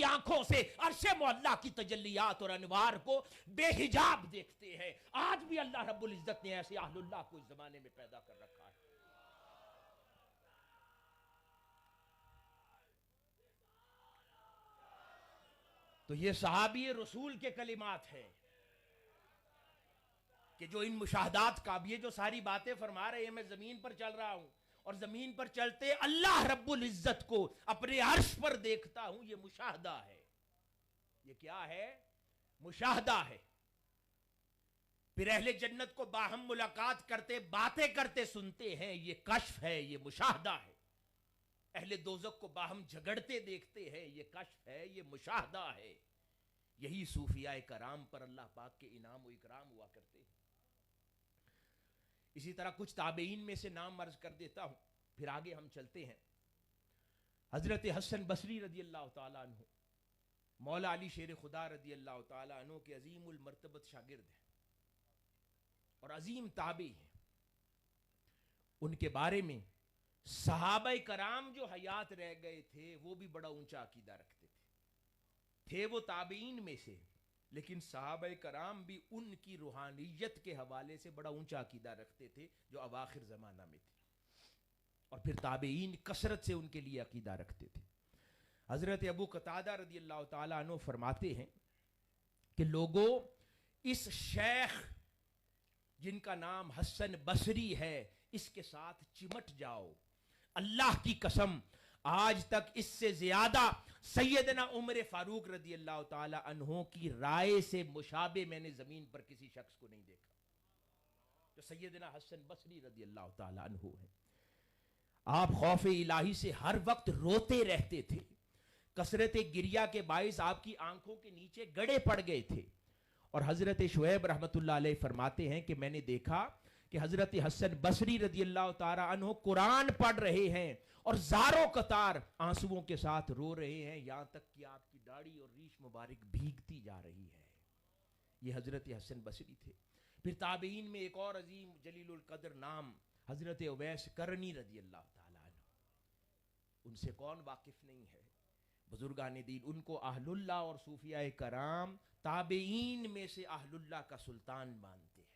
آنکھوں سے عرش مولا کی تجلیات اور انوار کو بے حجاب دیکھتے ہیں. آج بھی اللہ رب العزت نے ایسے اہل اللہ کو اس زمانے میں پیدا کر رکھا ہے. تو یہ صحابی رسول کے کلمات ہیں کہ جو ان مشاہدات کا، یہ جو ساری باتیں فرما رہے ہیں، میں زمین پر چل رہا ہوں اور زمین پر چلتے اللہ رب العزت کو اپنے عرش پر دیکھتا ہوں، یہ مشاہدہ ہے. یہ کیا ہے؟ مشاہدہ ہے. پھر اہل جنت کو باہم ملاقات کرتے، باتیں کرتے سنتے ہیں، یہ کشف ہے، یہ مشاہدہ ہے. اہل دوزخ کو باہم جھگڑتے دیکھتے ہیں، یہ کشف ہے، یہ مشاہدہ ہے. یہی صوفیاء کرام پر اللہ پاک کے انعام و اکرام ہوا کرتے ہیں. اسی طرح کچھ تابعین میں سے نام عرض کر دیتا ہوں، پھر آگے ہم چلتے ہیں. حضرت حسن بصری رضی اللہ تعالیٰ عنہ مولا علی شیر خدا رضی اللہ تعالیٰ عنہ کے عظیم المرتبت شاگرد ہیں اور عظیم تابعی ہیں. ان کے بارے میں صحابہ کرام جو حیات رہ گئے تھے وہ بھی بڑا اونچا عقیدہ رکھتے تھے وہ تابعین میں سے، لیکن صحابہ کرام بھی ان کی روحانیت کے حوالے سے بڑا اونچا عقیدہ رکھتے تھے جو اواخر زمانہ میں تھے. اور پھر تابعین کثرت سے ان کے لیے عقیدہ رکھتے تھے. حضرت ابو قتادہ رضی اللہ تعالیٰ عنہ فرماتے ہیں کہ لوگوں، اس شیخ جن کا نام حسن بصری ہے اس کے ساتھ چمٹ جاؤ. اللہ کی قسم آج تک اس سے زیادہ سیدنا عمر فاروق رضی اللہ تعالی عنہ کی رائے سے مشابہ میں نے زمین پر کسی شخص کو نہیں دیکھا جو سیدنا حسن بصری رضی اللہ تعالی عنہ ہے. آپ خوف الہی سے ہر وقت روتے رہتے تھے. کثرت گریہ کے باعث آپ کی آنکھوں کے نیچے گڑے پڑ گئے تھے. اور حضرت شعیب رحمت اللہ علیہ فرماتے ہیں کہ میں نے دیکھا کہ حضرت حسن بصری رضی اللہ تعالی عنہ قرآن پڑھ رہے ہیں اور زاروں قطار آنسوؤں کے ساتھ رو رہے ہیں، یہاں تک کہ آپ کی داڑھی اور ریش مبارک بھیگتی جا رہی ہے. یہ حضرت حسن بصری تھے. پھر تابعین میں ایک اور عظیم جلیل القدر نام حضرت اویس کرنی رضی اللہ تعالی عنہ. ان سے کون واقف نہیں ہے؟ بزرگان دین ان کو اہل اللہ اور صوفیاء کرام تابعین میں سے اہل اللہ کا سلطان مانتے ہیں.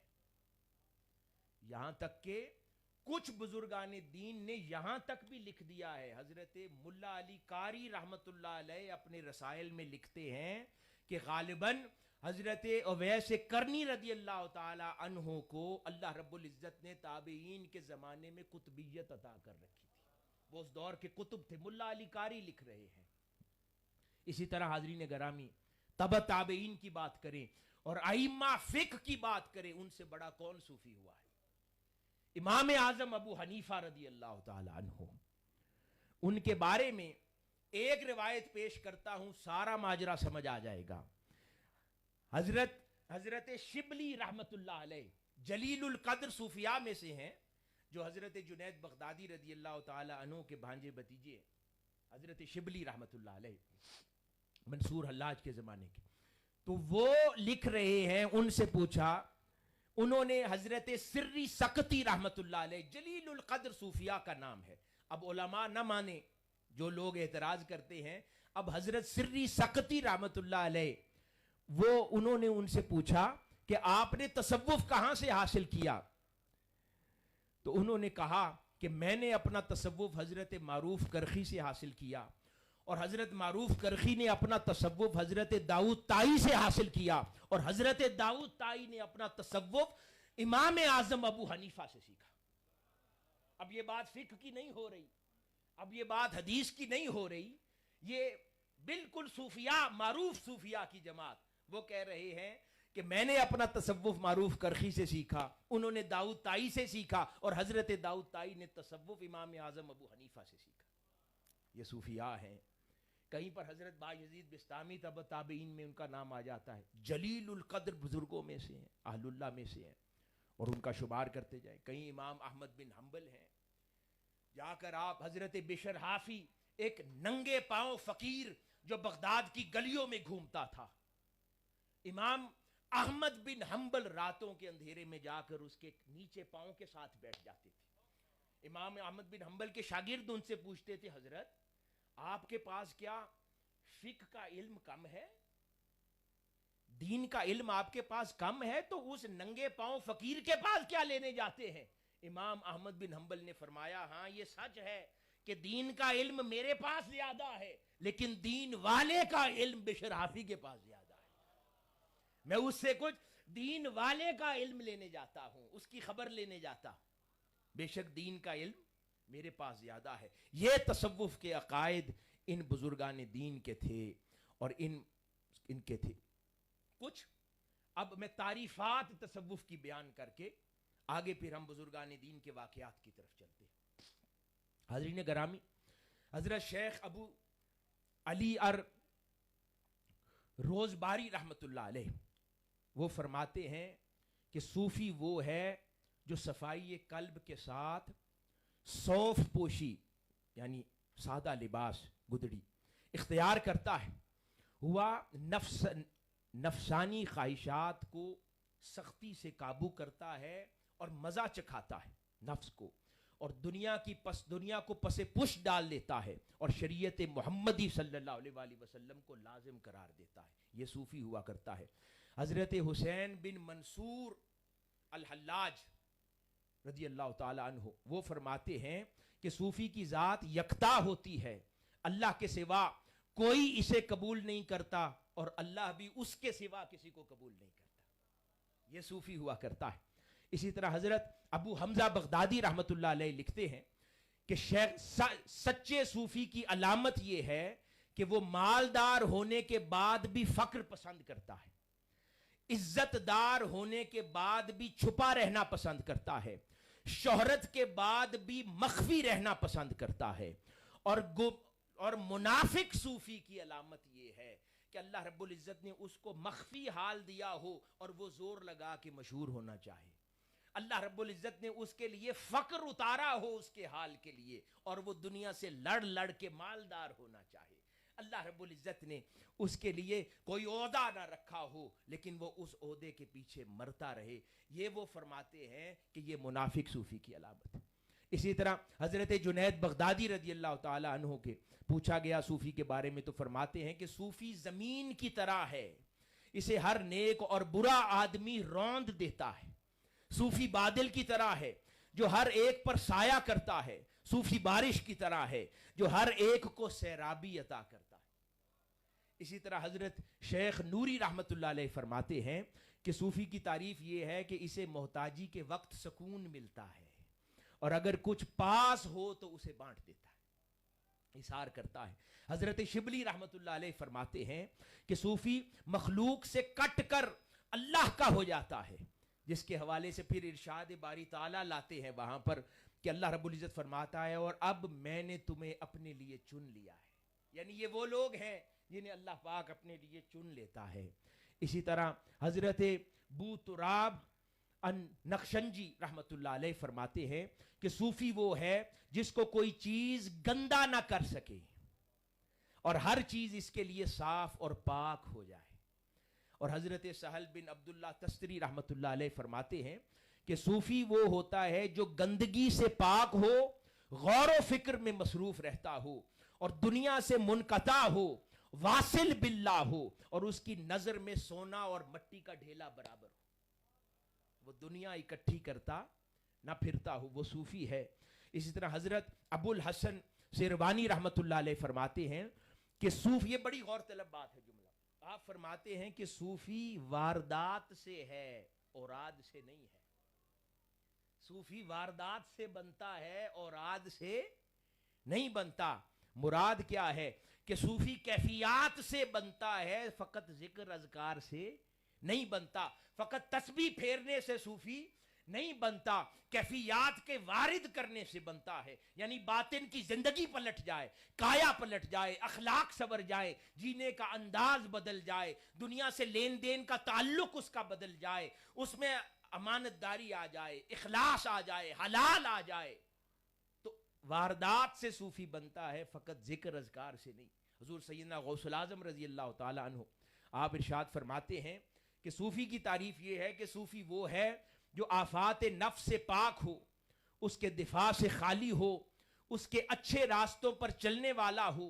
یہاں تک کہ کچھ بزرگان دین نے یہاں تک بھی لکھ دیا ہے. حضرت ملا علی قاری رحمت اللہ علیہ اپنے رسائل میں لکھتے ہیں کہ غالباً حضرت اویس کرنی رضی اللہ تعالی عنہ کو اللہ رب العزت نے تابعین کے زمانے میں قطبیت عطا کر رکھی تھی. وہ اس دور کے قطب تھے. ملا علی قاری لکھ رہے ہیں. اسی طرح حاضرین گرامی تبع تابعین کی بات کریں اور ائمہ فقہ کی بات کریں، ان سے بڑا کون صوفی ہوا ہے؟ امام اعظم ابو حنیفہ رضی اللہ تعالی عنہ. ان کے بارے میں ایک روایت پیش کرتا ہوں، سارا ماجرا سمجھ آ جائے گا. حضرت شبلی رحمت اللہ علیہ جلیل القدر صوفیاء میں سے ہیں، جو حضرت جنید بغدادی رضی اللہ تعالی عنہ کے بھانجے بھتیجے. حضرت شبلی رحمت اللہ علیہ منصور حلاج کے زمانے کے. تو وہ لکھ رہے ہیں، ان سے پوچھا، انہوں نے حضرت سری سقطی رحمت اللہ علیہ جلیل القدر صوفیاء کا نام ہے. اب علماء نہ مانے، جو لوگ اعتراض کرتے ہیں، اب حضرت سری سقطی رحمت اللہ علیہ انہوں نے ان سے پوچھا کہ آپ نے تصوف کہاں سے حاصل کیا؟ تو انہوں نے کہا کہ میں نے اپنا تصوف حضرت معروف کرخی سے حاصل کیا اور حضرت معروف کرخی نے اپنا تصوف حضرت داؤد طائی سے حاصل کیا اور حضرت داؤد طائی نے اپنا تصوف امام اعظم ابو حنیفہ سے سیکھا. اب یہ بات فقہ کی نہیں ہو رہی، اب یہ بات حدیث کی نہیں ہو رہی، یہ بالکل صوفیاء، معروف صوفیاء کی جماعت وہ کہہ رہے ہیں کہ میں نے اپنا تصوف معروف کرخی سے سیکھا، انہوں نے داؤد طائی سے سیکھا اور حضرت داؤد طائی نے تصوف امام اعظم ابو حنیفہ سے سیکھا. یہ صوفیاء ہیں. کہیں پر حضرت بایزید بستامی تبع تابعین میں ان کا نام آ جاتا ہے. جلیل القدر بزرگوں میں سے ہیں، اہل اللہ میں سے ہیں اور ان کا شمار کرتے جائیں. کہیں امام احمد بن حنبل ہیں. جا کر آپ حضرت بشر حافی، ایک ننگے پاؤں فقیر جو بغداد کی گلیوں میں گھومتا تھا، امام احمد بن حنبل راتوں کے اندھیرے میں جا کر اس کے نیچے پاؤں کے ساتھ بیٹھ جاتے تھے. امام احمد بن حنبل کے شاگرد ان سے پوچھتے تھے، حضرت آپ کے پاس کیا فقہ کا علم کم ہے، دین کا علم آپ کے پاس کم ہے، تو اس ننگے پاؤں فقیر کے پاس کیا لینے جاتے ہیں؟ امام احمد بن حنبل نے فرمایا ہاں یہ سچ ہے کہ دین کا علم میرے پاس زیادہ ہے، لیکن دین والے کا علم بشر حافی کے پاس زیادہ ہے۔ میں اس سے کچھ دین والے کا علم لینے جاتا ہوں، اس کی خبر لینے جاتا ہوں، بے شک دین کا علم میرے پاس زیادہ ہے۔ یہ تصوف کے عقائد ان بزرگان دین کے تھے، اور ان کے تھے کچھ۔ اب میں تعریفات تصوف کی بیان کر کے آگے پھر ہم بزرگان دین کے واقعات کی طرف چلتے ہیں۔ حاضرین گرامی، حضرت شیخ ابو علی روزباری رحمت اللہ علیہ وہ فرماتے ہیں کہ صوفی وہ ہے جو صفائی قلب کے ساتھ صوف پوشی یعنی سادہ لباس گدڑی اختیار کرتا ہے، ہوا نفسانی خواہشات کو سختی سے قابو کرتا ہے اور مزہ چکھاتا ہے نفس کو، اور دنیا کو پس پش ڈال دیتا ہے، اور شریعت محمدی صلی اللہ علیہ وآلہ وسلم کو لازم قرار دیتا ہے۔ یہ صوفی ہوا کرتا ہے۔ حضرت حسین بن منصور الحلاج رضی اللہ تعالی عنہ وہ فرماتے ہیں کہ صوفی کی ذات یکتا ہوتی ہے، اللہ کے سوا کوئی اسے قبول نہیں کرتا، اور اللہ بھی اس کے سوا کسی کو قبول نہیں کرتا۔ یہ صوفی ہوا کرتا ہے۔ اسی طرح حضرت ابو حمزہ بغدادی رحمت اللہ علیہ لکھتے ہیں کہ سچے صوفی کی علامت یہ ہے کہ وہ مالدار ہونے کے بعد بھی فقر پسند کرتا ہے، عزت دار ہونے کے بعد بھی چھپا رہنا پسند کرتا ہے، شہرت کے بعد بھی مخفی رہنا پسند کرتا ہے، اور منافق صوفی کی علامت یہ ہے کہ اللہ رب العزت نے اس کو مخفی حال دیا ہو اور وہ زور لگا کے مشہور ہونا چاہے، اللہ رب العزت نے اس کے لیے فقر اتارا ہو اس کے حال کے لیے، اور وہ دنیا سے لڑ لڑ کے مالدار ہونا چاہے، اللہ رب العزت نے اس کے لیے کوئی عہدہ نہ رکھا ہو لیکن وہ اس عہدے کے پیچھے مرتا رہے۔ یہ وہ فرماتے ہیں کہ یہ منافق صوفی کی علامت ہے۔ اسی طرح حضرت جنید بغدادی رضی اللہ تعالی عنہ کے پوچھا گیا صوفی کے بارے میں تو فرماتے ہیں کہ صوفی زمین کی طرح ہے، اسے ہر نیک اور برا آدمی روند دیتا ہے۔ صوفی بادل کی طرح ہے جو ہر ایک پر سایہ کرتا ہے، صوفی بارش کی طرح ہے جو ہر ایک کو سیرابی عطا کرتا ہے۔ اسی طرح حضرت شیخ نوری رحمت اللہ علیہ فرماتے ہیں کہ صوفی کی تعریف یہ ہے کہ اسے محتاجی کے وقت سکون ملتا ہے، اور اگر کچھ پاس ہو تو اسے بانٹ دیتا ہے، اظہار کرتا ہے۔ حضرت شبلی رحمت اللہ علیہ فرماتے ہیں کہ صوفی مخلوق سے کٹ کر اللہ کا ہو جاتا ہے، جس کے حوالے سے پھر ارشاد باری تعالیٰ لاتے ہیں وہاں پر کہ اللہ رب العزت فرماتا ہے اور اب میں نے تمہیں اپنے لیے چن لیا ہے، یعنی یہ وہ لوگ ہیں جنہیں اللہ پاک اپنے لیے چن لیتا ہے۔ اسی طرح حضرت بو تراب نقشنجی رحمت اللہ علیہ فرماتے ہیں کہ صوفی وہ ہے جس کو کوئی چیز گندا نہ کر سکے اور ہر چیز اس کے لیے صاف اور پاک ہو جائے۔ اور حضرت سہل بن عبداللہ تستری رحمت اللہ علیہ فرماتے ہیں کہ صوفی وہ ہوتا ہے جو گندگی سے پاک ہو، غور و فکر میں مصروف رہتا ہو، اور دنیا سے منقطع ہو، واصل باللہ ہو، اور اس کی نظر میں سونا اور مٹی کا ڈھیلا برابر ہو، وہ دنیا اکٹھی کرتا نہ پھرتا ہو، وہ صوفی ہے۔ اسی طرح حضرت ابو الحسن سیروانی رحمت اللہ علیہ فرماتے ہیں کہ صوفی، یہ بڑی غور طلب بات ہے جملہ، آپ فرماتے ہیں کہ صوفی واردات سے ہے، اوراد سے نہیں ہے۔ صوفی واردات سے بنتا ہے، اوراد سے نہیں بنتا۔ مراد کیا ہے کہ صوفی کیفیات سے بنتا ہے، فقط ذکر اذکار سے نہیں بنتا، فقط تسبیح پھیرنے سے صوفی نہیں بنتا، کیفیات کے وارد کرنے سے بنتا ہے، یعنی باطن کی زندگی پلٹ جائے، کایا پلٹ جائے، اخلاق سنور جائے، جینے کا انداز بدل جائے، دنیا سے لین دین کا تعلق اس کا بدل جائے، اس میں امانت داری آ جائے، اخلاص آ جائے، حلال آ جائے، تو واردات سے صوفی بنتا ہے، فقط ذکر اذکار سے نہیں۔ حضور سیدنا غوث العظم رضی اللہ تعالی عنہ آپ ارشاد فرماتے ہیں کہ صوفی کی تعریف یہ ہے کہ صوفی وہ ہے جو آفات نفس سے پاک ہو، اس کے دفاع سے خالی ہو، اس کے اچھے راستوں پر چلنے والا ہو،